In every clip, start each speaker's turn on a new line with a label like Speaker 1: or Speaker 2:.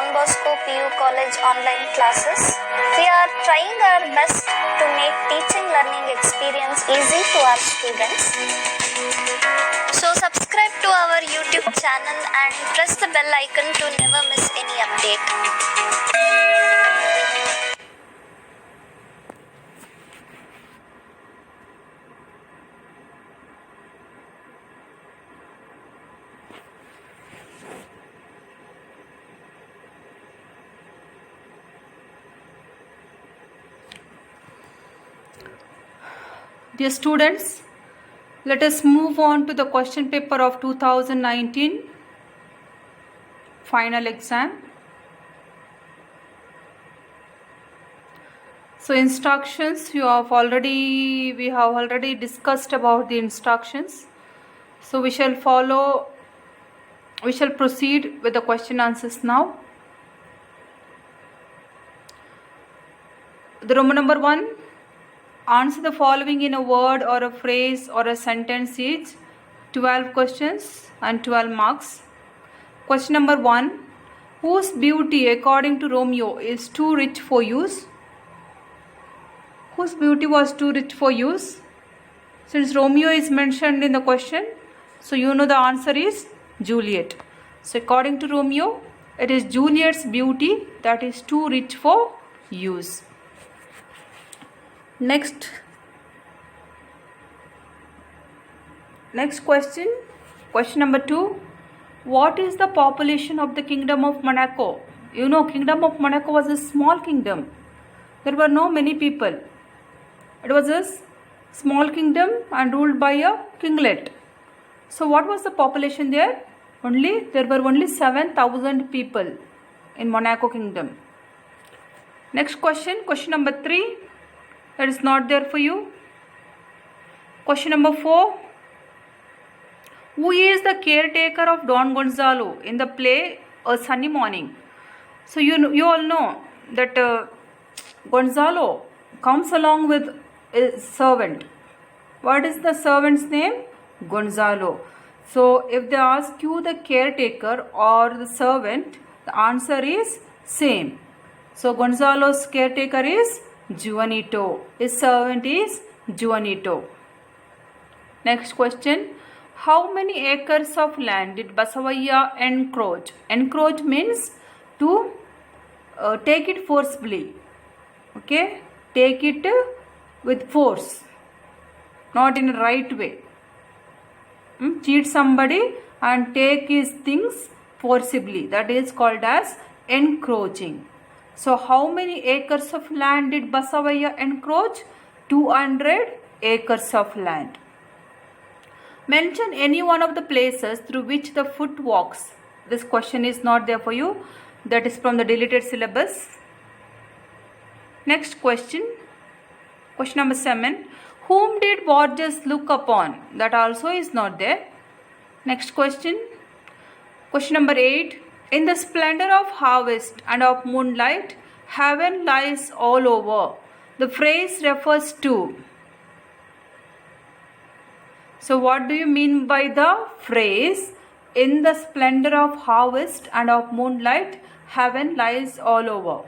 Speaker 1: Don Bosco PU College online classes. We are trying our best to make teaching learning experience easy to our students. So subscribe to our YouTube channel and press the bell icon to never miss any update.
Speaker 2: Dear students, let us move on to the question paper of 2019 final exam. So instructions, we have already discussed about the instructions. So we shall proceed with the question answers now. The Roman number 1. Answer the following in a word or a phrase or a sentence each. 12 questions and 12 marks. Question number 1. Whose beauty, according to Romeo, is too rich for use? Whose beauty was too rich for use? Since Romeo is mentioned in the question, so you know the answer is Juliet. So according to Romeo, it is Juliet's beauty that is too rich for use. Next question number 2. What is the population of the Kingdom of Monaco? You know, Kingdom of Monaco was a small kingdom. There were no many people. It was a small kingdom and ruled by a kinglet. So what was the population there? There were only 7,000 people in Monaco Kingdom. Next question number 3. That is not there for you. Question number 4. Who is the caretaker of Don Gonzalo in the play A Sunny Morning? So you all know that Gonzalo comes along with a servant. What is the servant's name? Gonzalo. So if they ask you the caretaker or the servant, the answer is same. So Gonzalo's caretaker is Juanito. His servant is Juanito. Next question. How many acres of land did Basavaya encroach? Encroach means to take it forcibly. Okay? Take it with force. Not in a right way. Cheat somebody and take his things forcibly. That is called as encroaching. So how many acres of land did Basavaya encroach? 200 acres of land. Mention any one of the places through which the foot walks. This question is not there for you. That is from the deleted syllabus. Next question. Question number 7. Whom did Borges look upon? That also is not there. Next question. Question number 8. In the splendor of harvest and of moonlight, heaven lies all over. The phrase refers to. So what do you mean by the phrase, in the splendor of harvest and of moonlight, heaven lies all over?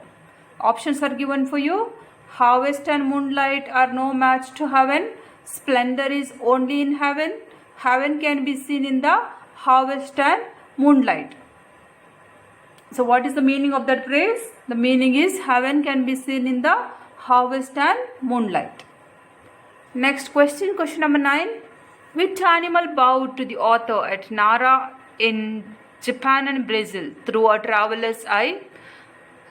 Speaker 2: Options are given for you. Harvest and moonlight are no match to heaven. Splendor is only in heaven. Heaven can be seen in the harvest and moonlight. So what is the meaning of that phrase? The meaning is heaven can be seen in the harvest and moonlight. Next question number 9. Which animal bowed to the author at Nara in Japan and Brazil through a traveler's eye?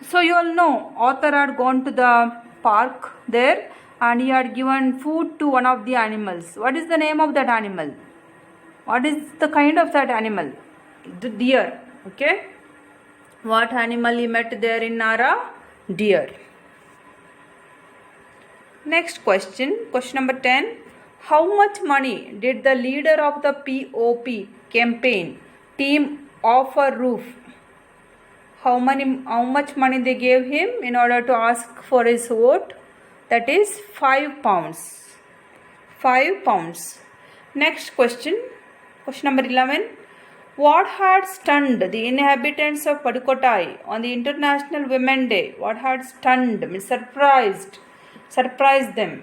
Speaker 2: So you all know, author had gone to the park there and he had given food to one of the animals. What is the name of that animal? What is the kind of that animal? The deer. Okay. What animal he met there in Nara? Deer. Next question number 10. How much money did the leader of the POP campaign team offer Roof? How much money they gave him in order to ask for his vote? That is 5 pounds. 5 pounds. Next question number 11. What had stunned the inhabitants of Padukottai on the International Women's Day? What had stunned, means surprised them?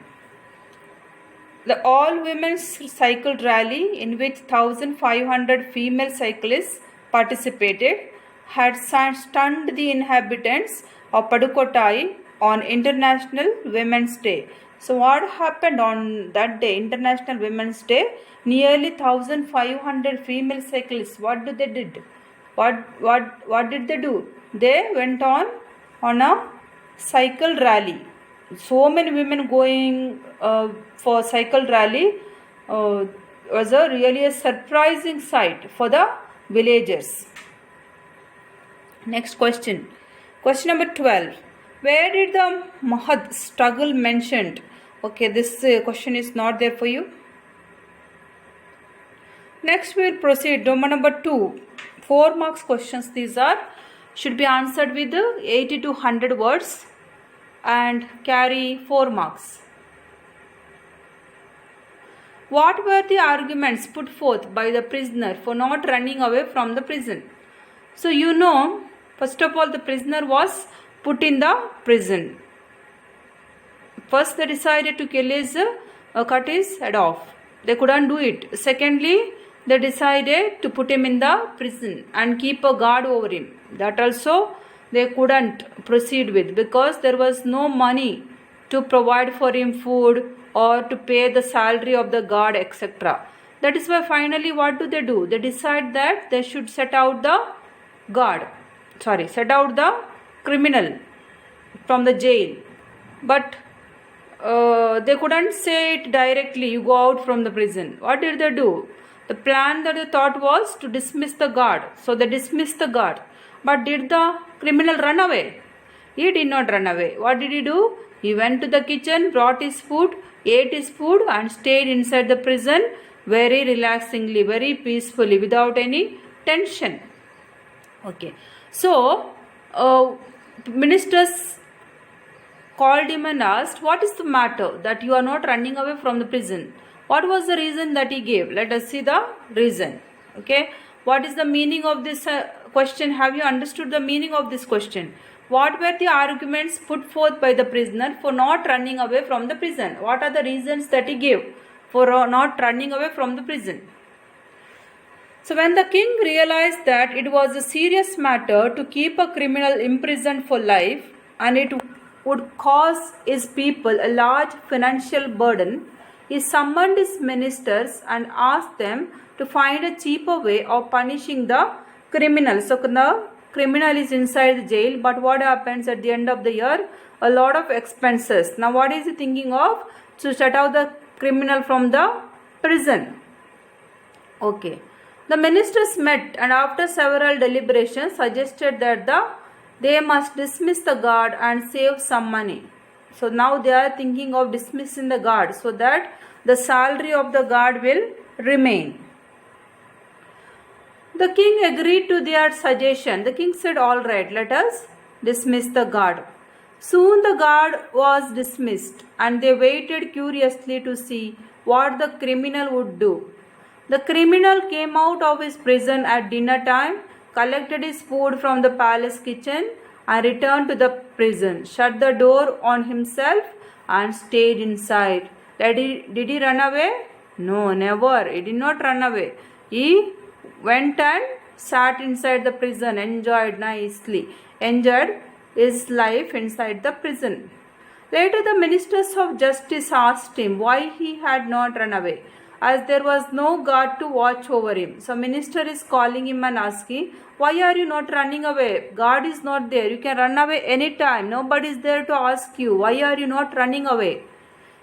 Speaker 2: The all women's cycle rally, in which 1,500 female cyclists participated, had stunned the inhabitants of Padukottai on International Women's Day. So, what happened on that day, International Women's Day? Nearly 1,500 female cyclists. What did? What did they do? They went on a cycle rally. So many women going for cycle rally was really a surprising sight for the villagers. Next question. Question number 12. Where did the Mahad struggle mentioned? Okay, this question is not there for you. Next we will proceed. Domain number 2. 4 marks questions. These should be answered with 80 to 100 words and carry 4 marks. What were the arguments put forth by the prisoner for not running away from the prison? So first of all, the prisoner was put in the prison. First they decided to cut his head off. They couldn't do it. Secondly, they decided to put him in the prison and keep a guard over him. That also they couldn't proceed with because there was no money to provide for him food or to pay the salary of the guard, etc. That is why finally what do? They decide that they should set out the criminal from the jail. But they couldn't say it directly, you go out from the prison. What did they do? The plan that they thought was to dismiss the guard. So they dismissed the guard. But did the criminal run away? He did not run away. What did he do? He went to the kitchen, brought his food, ate his food and stayed inside the prison very relaxingly, very peacefully, without any tension. Okay. So, ministers called him and asked, what is the matter that you are not running away from the prison? What was the reason that he gave? Let us see the reason. Okay. What is the meaning of this question? Have you understood the meaning of this question? What were the arguments put forth by the prisoner for not running away from the prison? What are the reasons that he gave for not running away from the prison? So when the king realized that it was a serious matter to keep a criminal imprisoned for life and it would cause his people a large financial burden, he summoned his ministers and asked them to find a cheaper way of punishing the criminal. So the criminal is inside the jail, but what happens at the end of the year? A lot of expenses. Now what is he thinking of? To set out the criminal from the prison. Okay. The ministers met and after several deliberations suggested that they must dismiss the guard and save some money. So now they are thinking of dismissing the guard so that the salary of the guard will remain. The king agreed to their suggestion. The king said, all right, let us dismiss the guard. Soon the guard was dismissed and they waited curiously to see what the criminal would do. The criminal came out of his prison at dinner time, collected his food from the palace kitchen and returned to the prison, shut the door on himself and stayed inside. Did he run away? No, never. He did not run away. He went and sat inside the prison, enjoyed his life inside the prison. Later the ministers of justice asked him why he had not run away, as there was no guard to watch over him. So minister is calling him and asking, why are you not running away? Guard is not there. You can run away anytime. Nobody is there to ask you. Why are you not running away?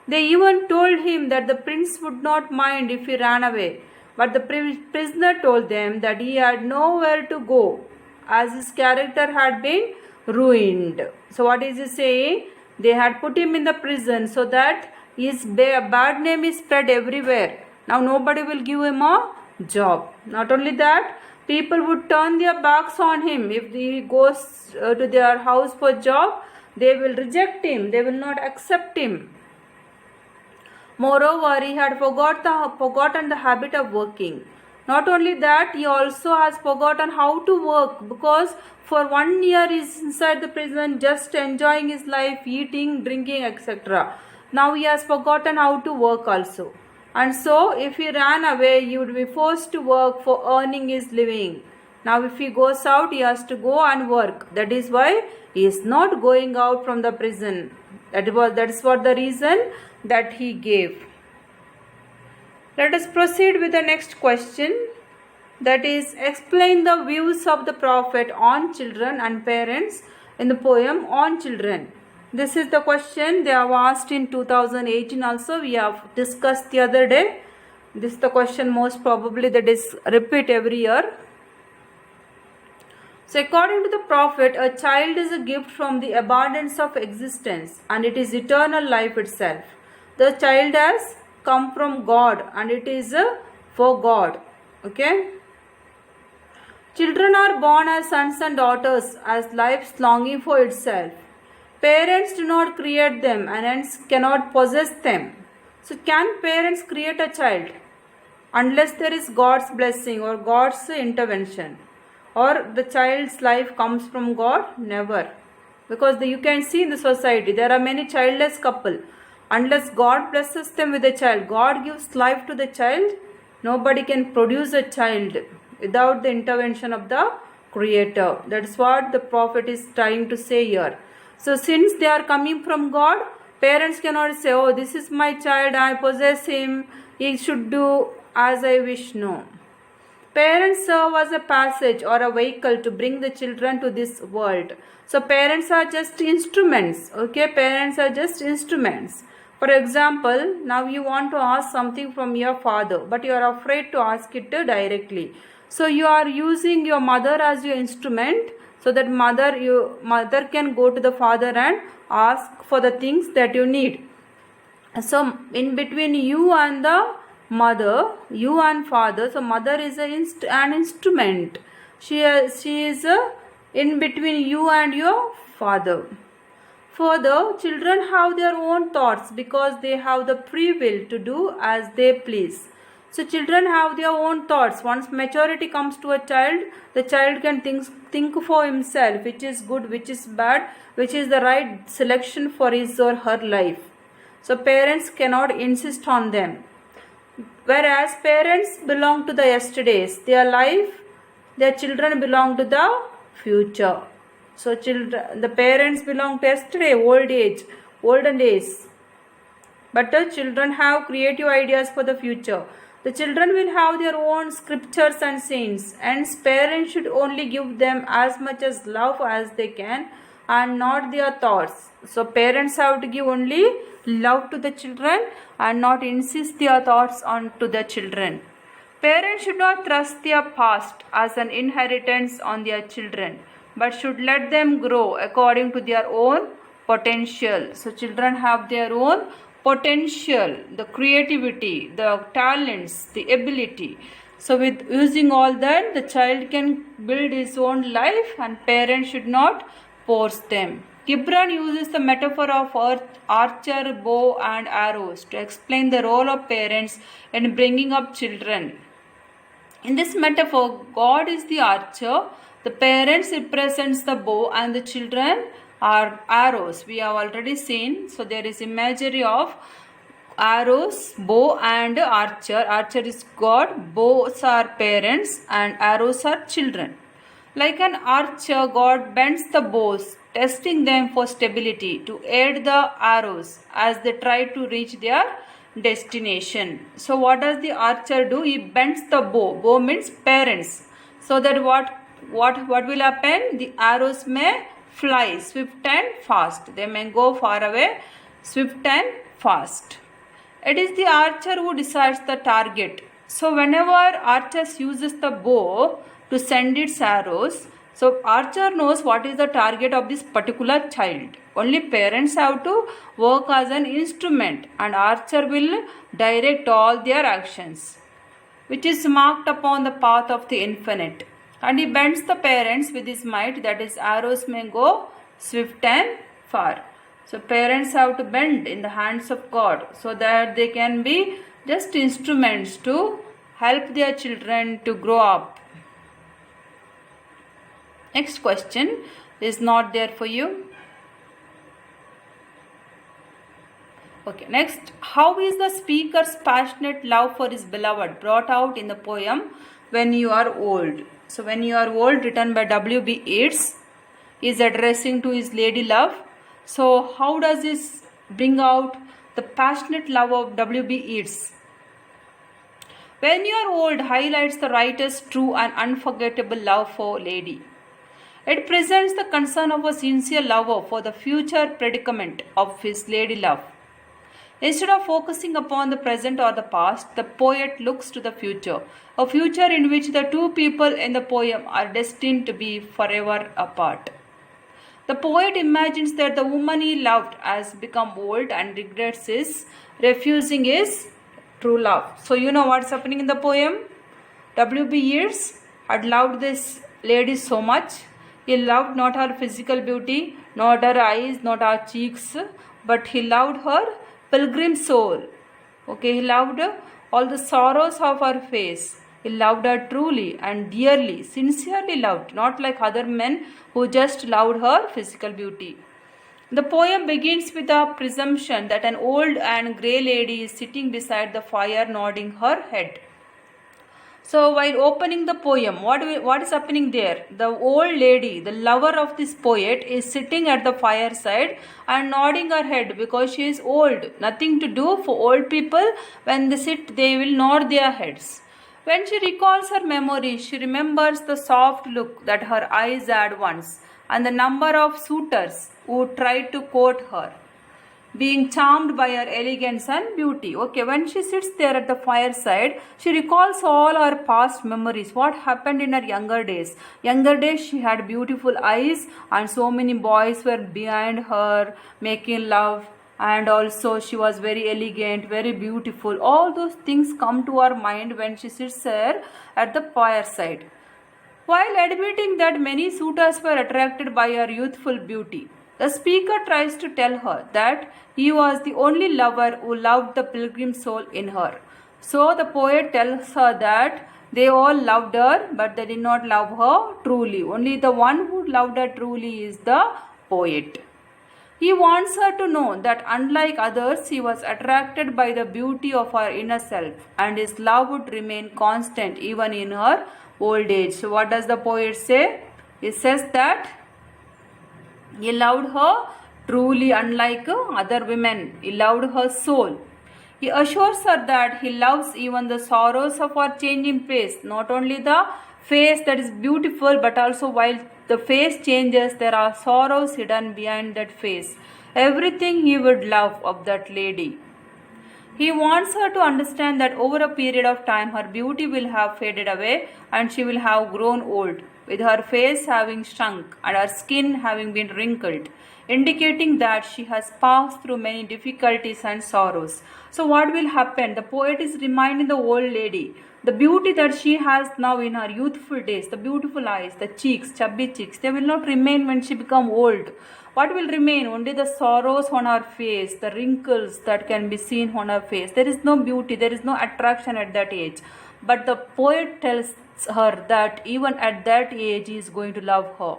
Speaker 2: They even told him that the prince would not mind if he ran away. But the prisoner told them that he had nowhere to go as his character had been ruined. So what is he saying? They had put him in the prison so that his bad name is spread everywhere. Now nobody will give him a job. Not only that, people would turn their backs on him. If he goes to their house for job, they will reject him. They will not accept him. Moreover, he had forgotten the habit of working. Not only that, he also has forgotten how to work, because for 1 year he is inside the prison just enjoying his life, eating, drinking, etc. Now he has forgotten how to work also. And so if he ran away, he would be forced to work for earning his living. Now if he goes out, he has to go and work. That is why he is not going out from the prison. That is what the reason that he gave. Let us proceed with the next question, that is, explain the views of the prophet on children and parents in the poem On Children. This is the question they have asked in 2018 also. We have discussed the other day. This is the question most probably that is repeat every year. So according to the prophet, a child is a gift from the abundance of existence, and it is eternal life itself. The child has come from God, and it is for God. Okay. Children are born as sons and daughters, as life's longing for itself. Parents do not create them and hence cannot possess them. So can parents create a child? Unless there is God's blessing or God's intervention, or the child's life comes from God? Never. Because you can see in the society, there are many childless couple. Unless God blesses them with a child, God gives life to the child, nobody can produce a child without the intervention of the Creator. That's what the prophet is trying to say here. So since they are coming from God, parents cannot say, oh, this is my child, I possess him, he should do as I wish. No. Parents serve as a passage or a vehicle to bring the children to this world. So parents are just instruments. Okay, parents are just instruments. For example, now you want to ask something from your father, but you are afraid to ask it directly. So you are using your mother as your instrument, so that mother can go to the father and ask for the things that you need. So in between you and the mother, you and father, so mother is an instrument. She is in between you and your father. Further, children have their own thoughts because they have the free will to do as they please. So children have their own thoughts. Once maturity comes to a child, the child can think for himself, which is good, which is bad, which is the right selection for his or her life. So parents cannot insist on them. Whereas parents belong to the yesterdays, their children belong to the future. So the parents belong to yesterday, olden days. But the children have creative ideas for the future. The children will have their own scriptures and saints, and parents should only give them as much as love as they can and not their thoughts. So parents have to give only love to the children and not insist their thoughts on to the children. Parents should not thrust their past as an inheritance on their children, but should let them grow according to their own potential. So children have their own potential, the creativity, the talents, the ability. So with using all that, the child can build his own life, and parents should not force them. Gibran uses the metaphor of archer, bow and arrows to explain the role of parents in bringing up children. In this metaphor, God is the archer, the parents represents the bow, and the children are arrows. We have already seen. So there is imagery of arrows, bow and archer. Archer is God, bows are parents, and arrows are children. Like an archer, God bends the bows, testing them for stability to aid the arrows as they try to reach their destination. So what does the archer do? He bends the bow. Bow means parents. So that what will happen? The arrows may fly swift and fast. They may go far away, swift and fast. It is the archer who decides the target. So whenever archer uses the bow to send its arrows, so archer knows what is the target of this particular child. Only parents have to work as an instrument, and archer will direct all their actions, which is marked upon the path of the infinite. And he bends the parents with his might, that is, arrows may go swift and far. So parents have to bend in the hands of God so that they can be just instruments to help their children to grow up. Next question is not there for you. Okay, next, how is the speaker's passionate love for his beloved brought out in the poem When You Are Old? So, When You Are Old, written by W.B. Yeats, is addressing to his lady love. So, how does this bring out the passionate love of W.B. Yeats? When You Are Old highlights the writer's true and unforgettable love for lady. It presents the concern of a sincere lover for the future predicament of his lady love. Instead of focusing upon the present or the past, the poet looks to the future, a future in which the two people in the poem are destined to be forever apart. The poet imagines that the woman he loved has become old and regrets his refusing his true love. So you know what's happening in the poem? W.B. Yeats had loved this lady so much. He loved not her physical beauty, not her eyes, not her cheeks, but he loved her pilgrim soul. Okay, he loved all the sorrows of her face. He loved her truly and dearly, sincerely loved, not like other men who just loved her physical beauty. The poem begins with a presumption that an old and grey lady is sitting beside the fire nodding her head. So while opening the poem, what is happening there? The old lady, the lover of this poet, is sitting at the fireside and nodding her head because she is old. Nothing to do for old people. When they sit, they will nod their heads. When she recalls her memories, she remembers the soft look that her eyes had once and the number of suitors who tried to court her, being charmed by her elegance and beauty. Okay, when she sits there at the fireside, she recalls all her past memories, what happened in her younger days. Younger days, she had beautiful eyes and so many boys were behind her making love, and also she was very elegant, very beautiful. All those things come to her mind when she sits there at the fireside. While admitting that many suitors were attracted by her youthful beauty, the speaker tries to tell her that he was the only lover who loved the pilgrim soul in her. So the poet tells her that they all loved her, but they did not love her truly. Only the one who loved her truly is the poet. He wants her to know that unlike others, he was attracted by the beauty of her inner self, and his love would remain constant even in her old age. So what does the poet say? He says that he loved her truly, unlike other women. He loved her soul. He assures her that he loves even the sorrows of her changing face, not only the face that is beautiful, but also while the face changes, there are sorrows hidden behind that face. Everything he would love of that lady. He wants her to understand that over a period of time her beauty will have faded away and she will have grown old, with her face having shrunk and her skin having been wrinkled, indicating that she has passed through many difficulties and sorrows. So what will happen? The poet is reminding the old lady the beauty that she has now in her youthful days, the beautiful eyes, the cheeks, chubby cheeks, they will not remain when she become old. What will remain? Only the sorrows on her face, the wrinkles that can be seen on her face. There is no beauty, there is no attraction at that age. But the poet tells her that even at that age he is going to love her.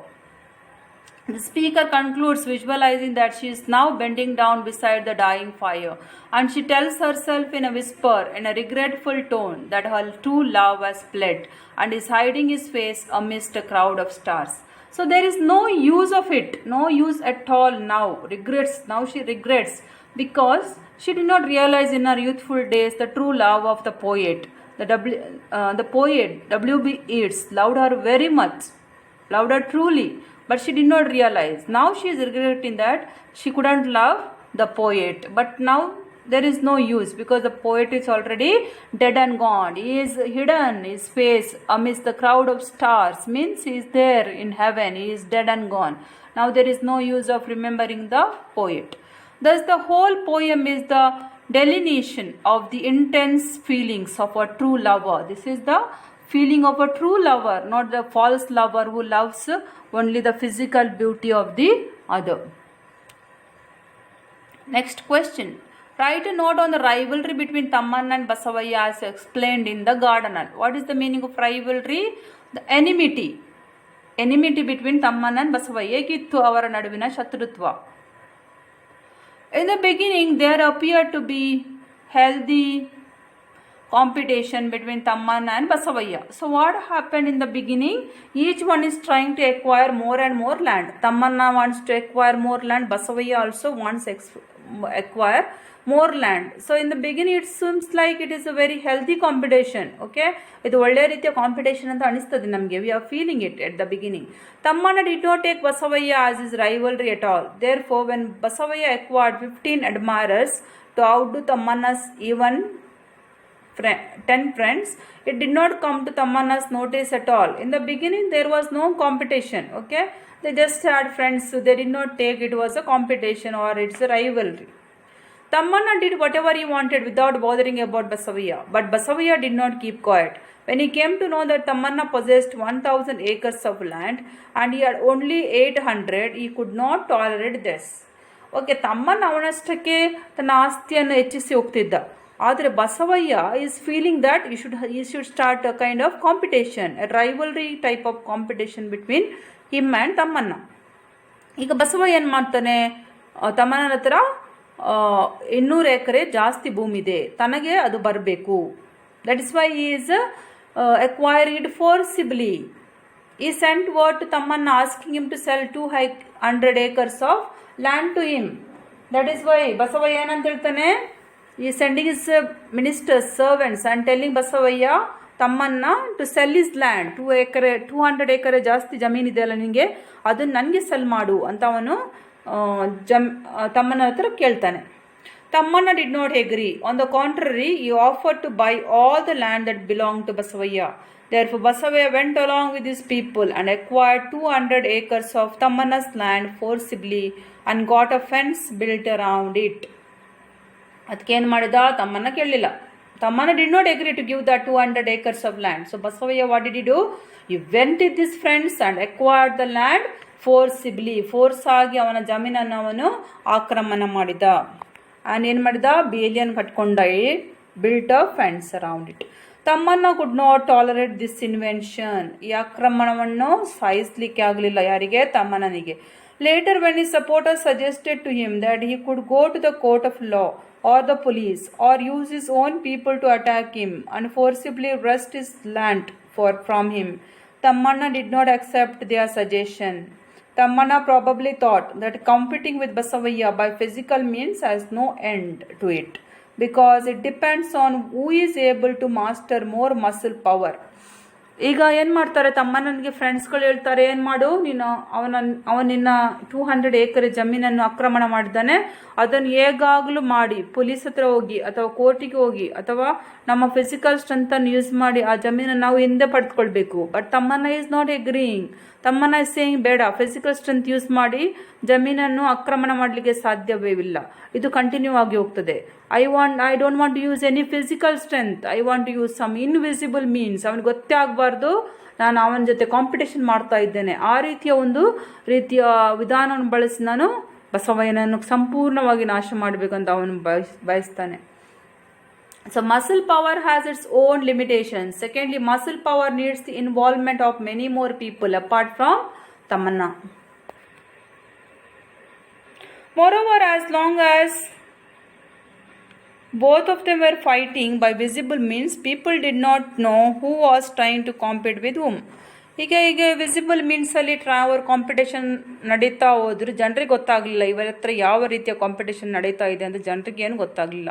Speaker 2: The speaker concludes visualizing that she is now bending down beside the dying fire, and she tells herself in a whisper, in a regretful tone, that her true love has fled and is hiding his face amidst a crowd of stars. So there is no use of it, no use at all now. Now she regrets because she did not realize in her youthful days the true love of the poet. The poet W.B. Yeats loved her very much, loved her truly, but she did not realize. Now she is regretting that she couldn't love the poet. But now there is no use because the poet is already dead and gone. He is hidden, his face amidst the crowd of stars, means he is there in heaven. He is dead and gone. Now there is no use of remembering the poet. Thus the whole poem is the delineation of the intense feelings of a true lover. This is the feeling of a true lover, not the false lover who loves only the physical beauty of the other. Next question. Write a note on the rivalry between Tammanna and Basavaya as explained in the Gardenal. What is the meaning of rivalry? The enmity. Enmity between Tammanna and Basavaya. ಹೇಗಿತ್ತು ಅವರ ನಡುವಿನ ಶತ್ರುತ್ವ? In the beginning, there appeared to be healthy competition between Tammanna and Basavaya. So what happened in the beginning? Each one is trying to acquire more and more land. Tammanna wants to acquire more land. Basavaya also wants acquire more land. So in the beginning it seems like it is a very healthy competition. Okay, ಇದು ಒಳ್ಳೆ ರೀತಿಯ competition ಅಂತ ಅನಿಸ್ತದೆ ನಮಗೆ. We are feeling it at the beginning. Tammanna did not take Basavaya as his rivalry at all. Therefore, when Basavaya acquired 15 admirers to outdo Tammanna's even 10 friends, it did not come to Tammanna's notice at all. In the beginning there was no competition. Okay, they just had friends, so they did not take it was a competition or it's a rivalry. Tammanna did whatever he wanted without bothering about Basavaya, but Basavaya did not keep quiet. When he came to know that Tammanna possessed 1000 acres of land and he had only 800, he could not tolerate this. Okay, Tammanna ಅವನಷ್ಟಕ್ಕೆ ತನ್ನ ಆಸ್ತಿಯನ್ನು ಹೆಚ್ಚಿಸಿ ಹೋಗ್ತಿದ್ದ. ಆದರೆ Basavayya is feeling that you should start a kind of competition, a rivalry type of competition between him and Tammanna. ಈಗ ಬಸವಯ್ಯ ಏನು ಮಾಡ್ತಾನೆ, ತಮ್ಮನ ಹತ್ರ 200 ಎಕರೆ ಜಾಸ್ತಿ ಭೂಮಿ ಇದೆ, ತನಗೆ ಅದು ಬರಬೇಕು. ದಟ್ ಇಸ್ ವೈ ಈ is acquiring it forcibly. He sent word to Tammanna asking him to sell 200 acres of land to him. That is why Basavaya ಏನಂತ ಹೇಳ್ತಾನೆ, he is sending his ministers, servants and telling Basavaya, Tammanna to sell his land. 200 ಎಕರೆ ಜಾಸ್ತಿ ಜಮೀನು ಇದೆಯಲ್ಲ ನಿನಗೆ, ಅದನ್ನು ನನಗೆ cell ಮಾಡು ಅಂತ ಅವನು ತಮ್ಮನ ಹತ್ರ ಕೇಳ್ತಾನೆ. Tammanna did not agree. On the contrary, he offered to buy all the land that belonged to Basavaya. Therefore, Basavaya went along with his people and acquired 200 acres of Tammanna's land forcibly and got a fence built around it. ಅದಕ್ಕೇನು ಮಾಡಿದ, ತಮ್ಮನ್ನ ಕೇಳಲಿಲ್ಲ. Tammanna did not agree to give that 200 acres of land. So Basavaya, what did he do? He went with his friends and acquired the land forcibly. Force ಆಗಿ ಅವನ ಜಮೀನನ್ನು ಅವನು ಆಕ್ರಮಣ ಮಾಡಿದ. ಆ್ಯಂಡ್ ಏನು ಮಾಡಿದ, ಬೇಲಿಯನ್ನು ಕಟ್ಕೊಂಡ, built a fence around it. Tammanna could not tolerate this invasion. ಈ ಆಕ್ರಮಣವನ್ನು ಸಹಿಸಲಿಕ್ಕೆ ಆಗಲಿಲ್ಲ. ಯಾರಿಗೆ? ತಮ್ಮನಿಗೆ. Later when his supporters suggested to him that he could go to the court of law or the police or use his own people to attack him and forcibly wrest his land from him, Tammanna did not accept their suggestion. Tammanna probably thought that competing with Basavaya by physical means has no end to it, because it depends on who is able to master more muscle power. ಈಗ ಏನು ಮಾಡ್ತಾರೆ, ತಮ್ಮನಿಗೆ ಫ್ರೆಂಡ್ಸ್ಗಳು ಹೇಳ್ತಾರೆ, ಏನು ಮಾಡು ನೀನು, ಅವನಿನ್ನ 200 ಎಕರೆ ಜಮೀನನ್ನು ಆಕ್ರಮಣ ಮಾಡಿದ್ದಾನೆ, ಅದನ್ನು ಹೇಗಾಗಲೂ ಮಾಡಿ ಪೊಲೀಸ್ ಹತ್ರ ಹೋಗಿ ಅಥವಾ ಕೋರ್ಟಿಗೆ ಹೋಗಿ ಅಥವಾ ನಮ್ಮ ಫಿಸಿಕಲ್ ಸ್ಟ್ರೆಂತನ್ನು ಯೂಸ್ ಮಾಡಿ ಆ ಜಮೀನನ್ನು ನಾವು ಹಿಂದೆ ಪಡೆದುಕೊಳ್ಬೇಕು. ಬಟ್ ತಮ್ಮನ್ನ ಈಸ್ ನಾಟ್ ಎಗ್ರೀಯಿಂಗ್. ತಮ್ಮನ್ನ ಇಸ್ ಸೇಯಿಂಗ್ ಬೇಡ, ಫಿಸಿಕಲ್ ಸ್ಟ್ರೆಂತ್ ಯೂಸ್ ಮಾಡಿ ಜಮೀನನ್ನು ಆಕ್ರಮಣ ಮಾಡಲಿಕ್ಕೆ ಸಾಧ್ಯವೇ ಇಲ್ಲ. ಇದು ಕಂಟಿನ್ಯೂ ಆಗಿ ಹೋಗ್ತದೆ. I don't want to use any physical strength, I want to use some invisible means. ಅವನಿಗೆ ಗೊತ್ತೇ ಆಗಬಾರ್ದು ನಾನು ಅವನ ಜೊತೆ ಕಾಂಪಿಟೇಷನ್ ಮಾಡ್ತಾ ಇದ್ದೇನೆ. ಆ ರೀತಿಯ ವಿಧಾನವನ್ನು ಬಳಸಿ ನಾನು ಬಸವಯ್ಯನನ್ನು ಸಂಪೂರ್ಣವಾಗಿ ನಾಶ ಮಾಡಬೇಕಂತ ಅವನು ಬಯಸ್ತಾನೆ. So muscle power has its own limitations. Secondly, muscle power needs the involvement of many more people apart from Tammanna. Moreover, as long as both of them were fighting by visible means, people did not know who was trying to compete with whom. ಹೀಗೆ visible ಮೀನ್ಸಲ್ಲಿ ಅವ್ರ competition ನಡೀತಾ ಹೋದ್ರು ಜನರಿಗೆ ಗೊತ್ತಾಗಲಿಲ್ಲ ಇವರ ಹತ್ರ ಯಾವ ರೀತಿಯ ಕಾಂಪಿಟೇಷನ್ ನಡೀತಾ ಇದೆ ಅಂತ ಜನರಿಗೆ ಏನು ಗೊತ್ತಾಗಲಿಲ್ಲ.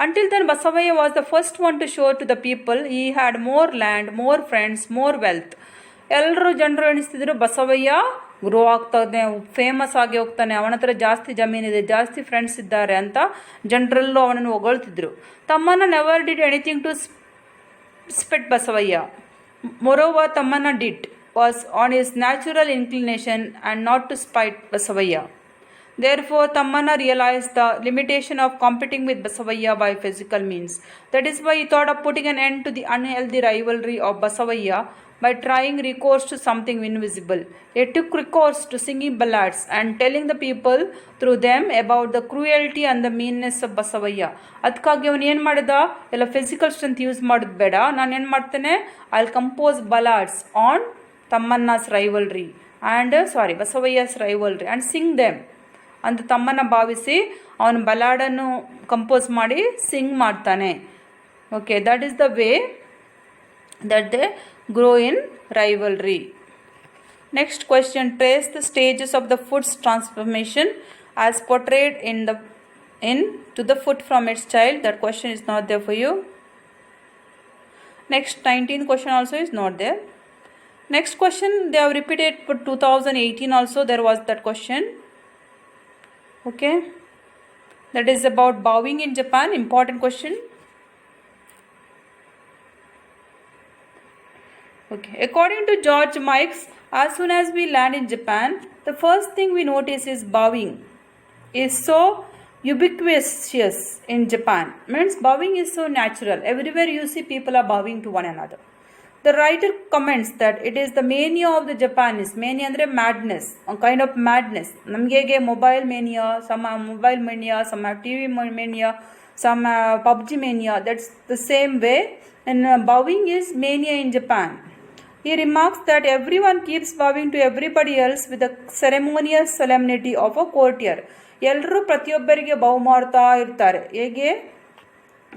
Speaker 2: Until then Basavayya was the first one to show to the people he had more land, more friends, more wealth. ಎಲ್ಲರೂ ಜನರು ಎಣಿಸ್ತಿದ್ರು ಬಸವಯ್ಯ ಗ್ರೋ ಆಗ್ತಾನೆ, ಫೇಮಸ್ ಆಗಿ ಹೋಗ್ತಾನೆ, ಅವನ ಹತ್ರ ಜಾಸ್ತಿ ಜಮೀನಿದೆ, ಜಾಸ್ತಿ ಫ್ರೆಂಡ್ಸ್ ಇದ್ದಾರೆ ಅಂತ ಜನರೆಲ್ಲೂ ಅವನನ್ನು ಹೊಗಳ್ತಿದ್ರು. Tammanna never did anything to spite Basavayya. Moreover, Tammanna was on his natural inclination and not to spite Basavaya. Therefore, Tammanna realized the limitation of competing with Basavaya by physical means. That is why he thought of putting an end to the unhealthy rivalry of Basavaya by trying recourse to something invisible. He took recourse to singing ballads and telling the people through them about the cruelty and the meanness of Basavaya. ಅದಕ್ಕಾಗಿ ಅವನು ಏನು ಮಾಡಿದ, ಎಲ್ಲ physical strength use ಮಾಡೋದು ಬೇಡ, ನಾನು ಏನು ಮಾಡ್ತೇನೆ, I will compose ballads on Tammanna's rivalry Basavayya's rivalry and sing them ಅಂತ ತಮ್ಮನ ಭಾವಿಸಿ ಅವನು ಬಲಾಡನ್ನು ಕಂಪೋಸ್ ಮಾಡಿ ಸಿಂಗ್ ಮಾಡ್ತಾನೆ. Okay, that is the way that they grow in rivalry. Next question, trace the stages of the foot's transformation as portrayed to the foot from its child. That question is not there for you. Next 19th question also is not there. Next question they have repeated for 2018 also, there was that question. Okay, that is about bowing in Japan, important question. Okay, according to George Mikes, as soon as we land in Japan, the first thing we notice is bowing is so ubiquitous in Japan. Means bowing is so natural. Everywhere you see people are bowing to one another. The writer comments that it is the mania of the Japanese. Mania andre madness, a kind of madness. Namgege mobile mania, some have mobile mania, some have TV mania, some have PUBG mania. That's the same way. And bowing is mania in Japan. He remarks that everyone keeps bowing to everybody else with the ceremonious solemnity of a courtier. ಎಲ್ಲರೂ ಪ್ರತಿಯೊಬ್ಬರಿಗೆ ಬೌ ಮಾಡ್ತಾ ಇರ್ತಾರೆ. ಹೇಗೆ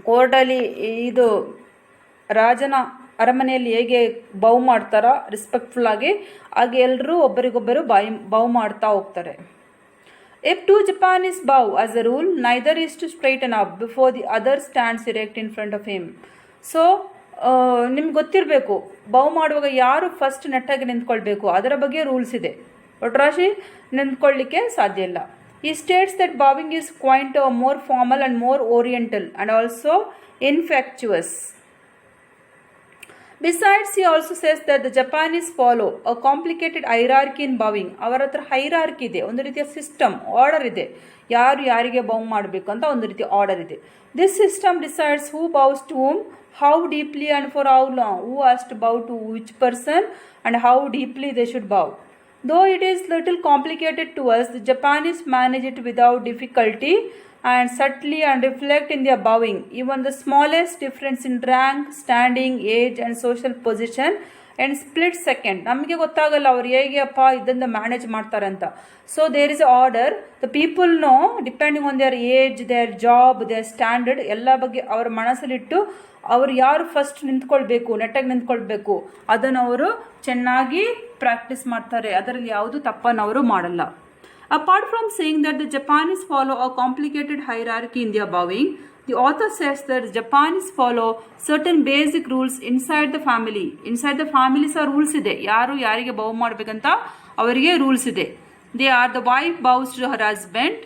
Speaker 2: ಕೋರ್ಟಲ್ಲಿ ಇದು ರಾಜನ ಅರಮನೆಯಲ್ಲಿ ಹೇಗೆ ಬೌ ಮಾಡ್ತಾರೋ ರೆಸ್ಪೆಕ್ಟ್ಫುಲ್ ಆಗಿ, ಹಾಗೆ ಎಲ್ಲರೂ ಒಬ್ಬರಿಗೊಬ್ಬರು ಬೌ ಮಾಡ್ತಾ ಹೋಗ್ತಾರೆ. If two Japanese bow as a rule, neither is to straighten up before the other stands erect in front of him. So ನಿಮ್ಗೆ ಗೊತ್ತಿರಬೇಕು, ಬೌ ಮಾಡುವಾಗ ಯಾರು ಫಸ್ಟ್ ನೆಟ್ಟಾಗಿ ನಿಂತ್ಕೊಳ್ಬೇಕು ಅದರ ಬಗ್ಗೆ ರೂಲ್ಸ್ ಇದೆ. ಒಟ್ರಾಶಿ ನಿಂತ್ಕೊಳ್ಳಿಕ್ಕೆ ಸಾಧ್ಯ ಇಲ್ಲ. He states that bowing is quite more formal and more oriental and also infectious. Besides, he also says that the Japanese follow a complicated hierarchy in bowing. ಅವರ ಹತ್ರ ಹೈರಾರ್ಕಿ ಇದೆ, ಒಂದು ರೀತಿಯ ಸಿಸ್ಟಮ್, ಆರ್ಡರ್ ಇದೆ. ಯಾರು ಯಾರಿಗೆ ಬೌ ಮಾಡಬೇಕು ಅಂತ ಒಂದು ರೀತಿಯ ಆರ್ಡರ್ ಇದೆ. This system decides who bows to whom, how deeply and for how long, who has to bow to which person and how deeply they should bow. Though it is little complicated to us, the Japanese manage it without difficulty and subtly and reflect in their bowing even the smallest difference in rank, standing, age and social position and split second. ನಮಗೆ ಗೊತ್ತಾಗಲ್ಲ ಅವ್ರು ಹೇಗೆ ಅಪ್ಪ ಇದನ್ನು manage ಮಾಡ್ತಾರಂತ. So there is a order. The people know depending on their age, their job, their standard ಎಲ್ಲ ಬಗ್ಗೆ ಅವರ ಮನಸ್ಸಲ್ಲಿಟ್ಟು ಅವರು ಯಾರು ಫಸ್ಟ್ ನಿಂತ್ಕೊಳ್ಬೇಕು, ನೆಟ್ಟಾಗಿ ನಿಂತ್ಕೊಳ್ಬೇಕು ಅದನ್ನು ಅವರು ಚೆನ್ನಾಗಿ ಪ್ರಾಕ್ಟೀಸ್ ಮಾಡ್ತಾರೆ. ಅದರಲ್ಲಿ ಯಾವುದು ತಪ್ಪನ್ನು ಅವರು ಮಾಡಲ್ಲ. Apart from saying that the Japanese follow a complicated hierarchy in their bowing, the author says that the Japanese follow certain basic rules inside the family. Inside the family ಸಹ ರೂಲ್ಸ್ ಇದೆ, ಯಾರು ಯಾರಿಗೆ ಬೌ ಮಾಡಬೇಕಂತ ಅವರಿಗೆ ರೂಲ್ಸ್ ಇದೆ. They are the wife bows to her husband,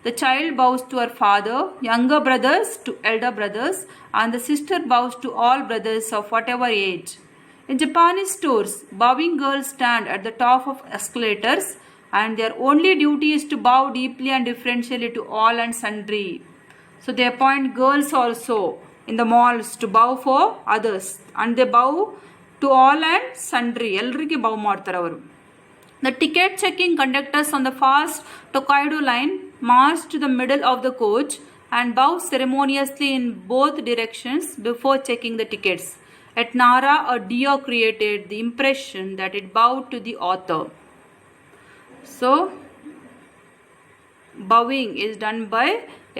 Speaker 2: the child bows to her father, younger brothers to elder brothers, and the sister bows to all brothers of whatever age. In Japanese stores, bowing girls stand at the top of escalators and their only duty is to bow deeply and differentially to all and sundry. So they appoint girls also in the malls to bow for others and they bow to all and sundry. Elrige bow ಮಾಡ್ತಾರೆ ಅವರು. The ticket checking conductors on the fast Tokaido line march to the middle of the coach and bow ceremoniously in both directions before checking the tickets. At Nara, a deer created the impression that it bowed to the author. So bowing is done by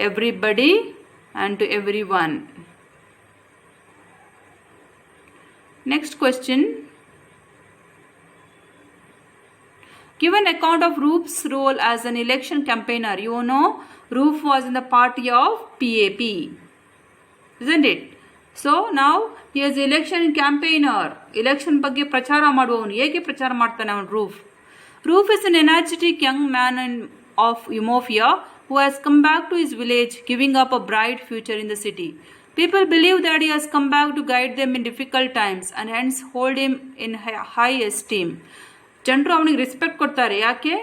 Speaker 2: everybody and to everyone. Next question. Give an account of Roof's role as an election campaigner. You know, Roof was in the party of PAP, isn't it? So now he is election campaigner. Election ಬಗ್ಗೆ ಪ್ರಚಾರ ಮಾಡುವವನು. ಹೇಗೆ ಪ್ರಚಾರ ಮಾಡ್ತಾನೆ ಅವನು Roof? Roof is an energetic young man of Umofia who has come back to his village, giving up a bright future in the city. People believe that he has come back to guide them in difficult times and hence hold him in high esteem. ಜನರು ಅವನಿಗೆ respect ಕೊಡ್ತಾರೆ. ಯಾಕೆ?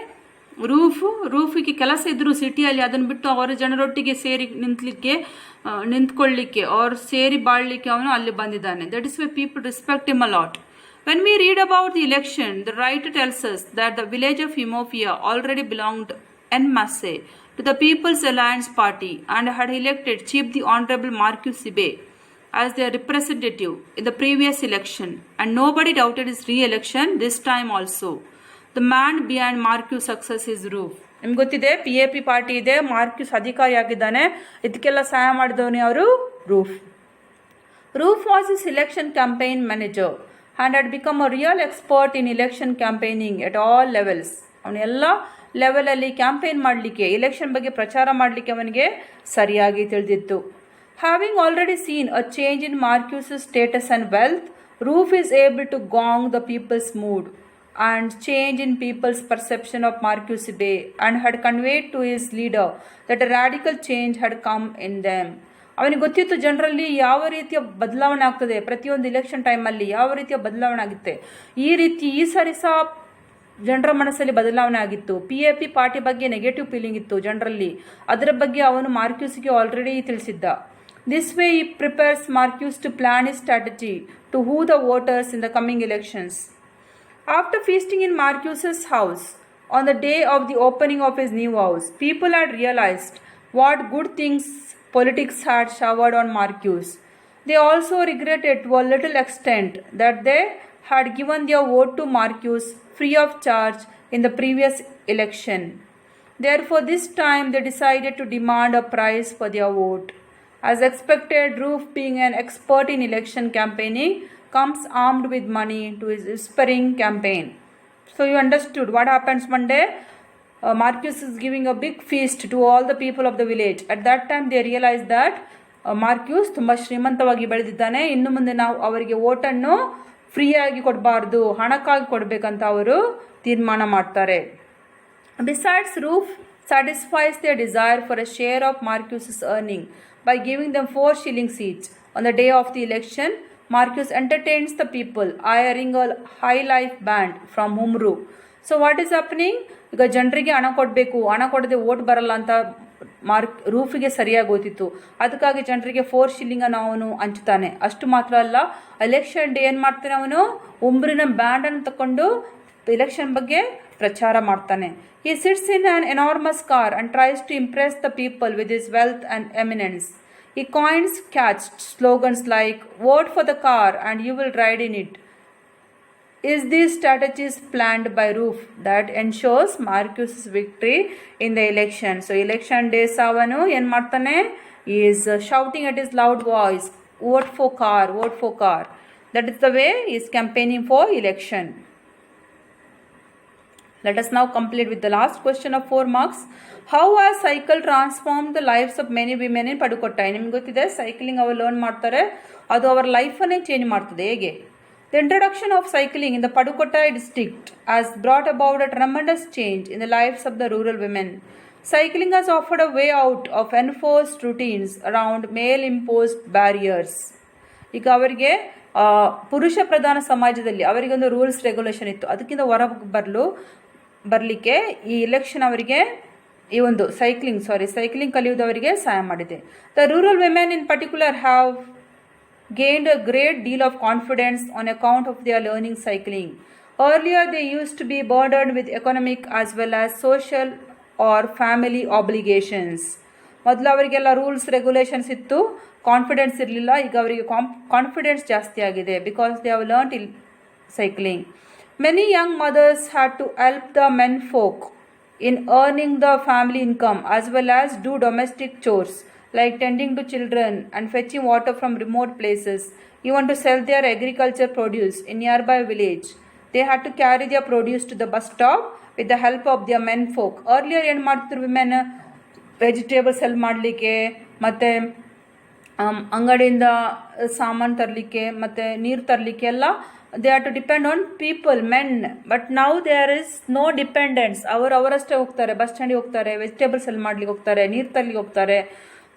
Speaker 2: ರೂಫಿಗೆ ಕೆಲಸ ಇದ್ದರು ಸಿಟಿಯಲ್ಲಿ, ಅದನ್ನು ಬಿಟ್ಟು ಅವರ ಜನರೊಟ್ಟಿಗೆ ಸೇರಿ ನಿಂತ್ಕೊಳ್ಳಿಕ್ಕೆ ಅವ್ರು ಸೇರಿ ಬಾಳಲಿಕ್ಕೆ ಅವನು ಅಲ್ಲಿ ಬಂದಿದ್ದಾನೆ. That is why people respect him a lot. When we read about the election, the writer tells us that the village of Himofia already belonged en masse to the People's Alliance Party and had elected Chief the Honorable Marcus Sibe as their representative in the previous election, and nobody doubted his re-election this time also. The man behind Marcus' success is Roof. ನಿಮ್ಗೆ ಗೊತ್ತಿದೆ PAP party ಇದೆ, ಮಾರ್ಕ್ಯೂಸ್ ಅಧಿಕಾರಿ ಆಗಿದ್ದಾನೆ, ಇದಕ್ಕೆಲ್ಲ ಸಹಾಯ ಮಾಡಿದವನೇ ಅವರು roof. Roof was his election campaign manager and had become a real expert in election campaigning at all levels. ಅವನು ಎಲ್ಲ ಲೆವೆಲಲ್ಲಿ ಕ್ಯಾಂಪೇನ್ ಮಾಡಲಿಕ್ಕೆ, ಎಲೆಕ್ಷನ್ ಬಗ್ಗೆ ಪ್ರಚಾರ ಮಾಡಲಿಕ್ಕೆ ಅವನಿಗೆ ಸರಿಯಾಗಿ ತಿಳಿದಿತ್ತು. Having already seen a change in Marcus's status and wealth, Roof is able to gong the people's mood and change in people's perception of Marcus Bay and had conveyed to his leader that a radical change had come in them. ಅವನಿಗೆ ಗೊತ್ತಿತ್ತು ಜನರಲ್ಲಿ ಯಾವ ರೀತಿಯ ಬದಲಾವಣೆ ಆಗ್ತದೆ, ಪ್ರತಿಯೊಂದು election ಟೈಮಲ್ಲಿ ಯಾವ ರೀತಿಯ ಬದಲಾವಣೆ ಆಗುತ್ತೆ. ಈ ಸಾರಿ ಸಹ ಜನರ ಮನಸ್ಸಲ್ಲಿ ಬದಲಾವಣೆ ಆಗಿತ್ತು. PAP ಪಾರ್ಟಿ ಬಗ್ಗೆ ನೆಗೆಟಿವ್ ಫೀಲಿಂಗ್ ಇತ್ತು ಜನರಲ್ಲಿ, ಅದರ ಬಗ್ಗೆ ಅವನು ಮಾರ್ಕ್ಯೂಸ್ಗೆ already ತಿಳಿಸಿದ್ದ. This way he prepares Marcus to plan his strategy to woo the voters in the coming elections. After feasting in Marcus's house on the day of the opening of his new house, people had realized what good things politics had showered on Marcus. They also regretted to a little extent that they had given their vote to Marcus free of charge in the previous election. Therefore, this time they decided to demand a price for their vote. As expected, Roof, being an expert in election campaigning, comes armed with money to his whispering campaign. So you understood what happens one day. Marcus is giving a big feast to all the people of the village. At that time they realized that ಮಾರ್ಕ್ಯೂಸ್ ತುಂಬ ಶ್ರೀಮಂತವಾಗಿ ಬೆಳೆದಿದ್ದಾನೆ, ಇನ್ನು ಮುಂದೆ ನಾವು ಅವರಿಗೆ ಓಟನ್ನು ಫ್ರೀಯಾಗಿ ಕೊಡಬಾರ್ದು, ಹಣಕ್ಕಾಗಿ ಕೊಡಬೇಕಂತ ಅವರು ತೀರ್ಮಾನ ಮಾಡ್ತಾರೆ. Besides, Roof satisfies their desire for a share of Marcus's earning by giving them 4 shillings each. On the day of the election, Marcus entertains the people, hiring a high life band from Humru. So what is happening? ಈಗ ಜನರಿಗೆ ಹಣ ಕೊಡಬೇಕು, ಹಣ ಕೊಡದೆ vote ಬರಲ್ಲ ಅಂತ ರೂಫಿಗೆ ಸರಿಯಾಗಿ ಗೊತ್ತಿತ್ತು. ಅದಕ್ಕಾಗಿ ಜನರಿಗೆ 4 ಶಿಲ್ಲಿಂಗನ್ನು ಅವನು ಹಂಚ್ತಾನೆ. ಅಷ್ಟು ಮಾತ್ರ ಅಲ್ಲ, ಎಲೆಕ್ಷನ್ ಡೇ ಏನು ಮಾಡ್ತಾನೆ, ಅವನು ಉಂಬ್ರಿನ ಬ್ಯಾಂಡನ್ನು ತಗೊಂಡು ಎಲೆಕ್ಷನ್ ಬಗ್ಗೆ ಪ್ರಚಾರ ಮಾಡ್ತಾನೆ. He sits in an enormous car and tries to impress the people with his wealth and eminence. He coins catch slogans like "Vote for the car and you will ride in it." Is these strategies planned by Roof that ensures Marcus's victory in the election? So election day savanu en martane, he is shouting at his loud voice, "Vote for car, vote for car." That is the way he is campaigning for election. Let us now complete with the last question of 4 marks. How has cycle transformed the lives of many women in Padukottai? ನಿಮ್ಗೆ ಗೊತ್ತಿದೆ, cycling ಅವರು learn ಮಾಡ್ತಾರೆ, ಅದು ಅವರ ಲೈಫನ್ನೇ change ಮಾಡ್ತದೆ. ಹೇಗೆ? The introduction of cycling in the Padukottai district has brought about a tremendous change in the lives of the rural women. Cycling has offered a way out of enforced routines around male imposed barriers. ಈಗ ಅವರಿಗೆ ಪುರುಷ ಪ್ರಧಾನ ಸಮಾಜದಲ್ಲಿ ಅವರಿಗೊಂದು rules regulation ಇತ್ತು, ಅದಕ್ಕಿಂತ ಹೊರಗೆ ಬರಲಿಕ್ಕೆ ಈ ಎಲೆಕ್ಷನ್ ಅವರಿಗೆ ಈ ಒಂದು ಸೈಕ್ಲಿಂಗ್ ಕಲಿಯುವುದವರಿಗೆ ಸಹಾಯ ಮಾಡಿದೆ. The rural women in particular have gained a great deal of confidence on account of their learning cycling. Earlier they used to be burdened with economic as well as social or family obligations. ಮೊದಲು ಅವರಿಗೆಲ್ಲ rules regulations ಇತ್ತು, confidence ಇರಲಿಲ್ಲ. ಈಗ ಅವರಿಗೆ confidence ಜಾಸ್ತಿ ಆಗಿದೆ, because they have learned in cycling. Many young mothers had to help the men folk in earning the family income as well as do domestic chores like tending to children and fetching water from remote places, even to sell their agriculture produce in nearby village. They had to carry their produce to the bus stop with the help of their men folk. Earlier ಏನು ಮಾಡ್ತಿದ್ರು women, vegetable cell ಮಾಡಲಿಕ್ಕೆ, ಮತ್ತು ಅಂಗಡಿಯಿಂದ ಸಾಮಾನು ತರಲಿಕ್ಕೆ ಮತ್ತು ನೀರು ತರಲಿಕ್ಕೆ ಎಲ್ಲ they have to depend on people, men. But now there is no dependence. ಅವರಷ್ಟೇ ಹೋಗ್ತಾರೆ, ಬಸ್ ಸ್ಟ್ಯಾಂಡಿಗೆ ಹೋಗ್ತಾರೆ, ವೆಜಿಟೇಬಲ್ ಸೆಲ್ ಮಾಡ್ಲಿಕ್ಕೆ ಹೋಗ್ತಾರೆ, ನೀರು ತರಲಿಕ್ಕೆ ಹೋಗ್ತಾರೆ.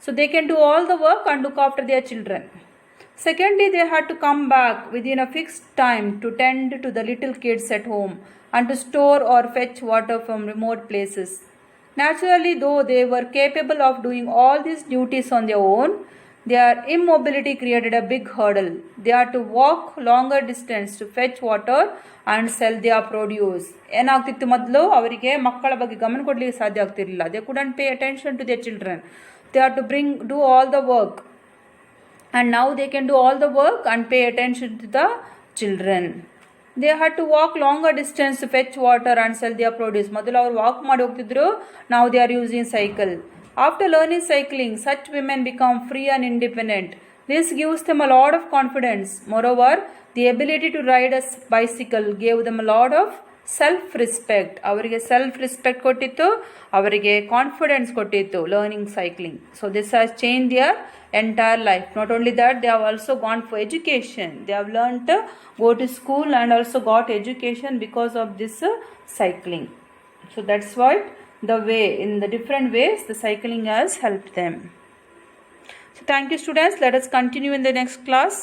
Speaker 2: So they can do all the work and look after their children. Secondly, they had to come back within a fixed time to tend to the little kids at home and to store or fetch water from remote places. Naturally, though they were capable of doing all these duties on their own, Their immobility created a big hurdle. They had to walk longer distance to fetch water and sell their produce. ಏನಾಗ್ತಿತ್ತು ಮೊದಲು ಅವರಿಗೆ ಮಕ್ಕಳ ಬಗ್ಗೆ ಗಮನ ಕೊಡಲಿಕ್ಕೆ ಸಾಧ್ಯ ಆಗ್ತಿರಲಿಲ್ಲ. They couldn't pay attention to their children. They had to do all the work. And now they can do all the work and pay attention to the children. They had to walk longer distance to fetch water and sell their produce. ಮೊದಲು ಅವರು walk ಮಾಡಿ ಹೋಗ್ತಿದ್ರು. Now they are using cycle. After learning cycling, such women become free and independent. This gives them a lot of confidence. Moreover, the ability to ride a bicycle gave them a lot of self-respect. ಅವರಿಗೆ self-respect ಕೊಟ್ಟಿತ್ತು, ಅವರಿಗೆ confidence ಕೊಟ್ಟಿತ್ತು learning cycling. So this has changed their entire life. Not only that, they have also gone for education. They have learned to go to school and also got education because of this cycling. So that's why the way, in the different ways, the cycling has helped them. So thank you, students. Let us continue in the next class.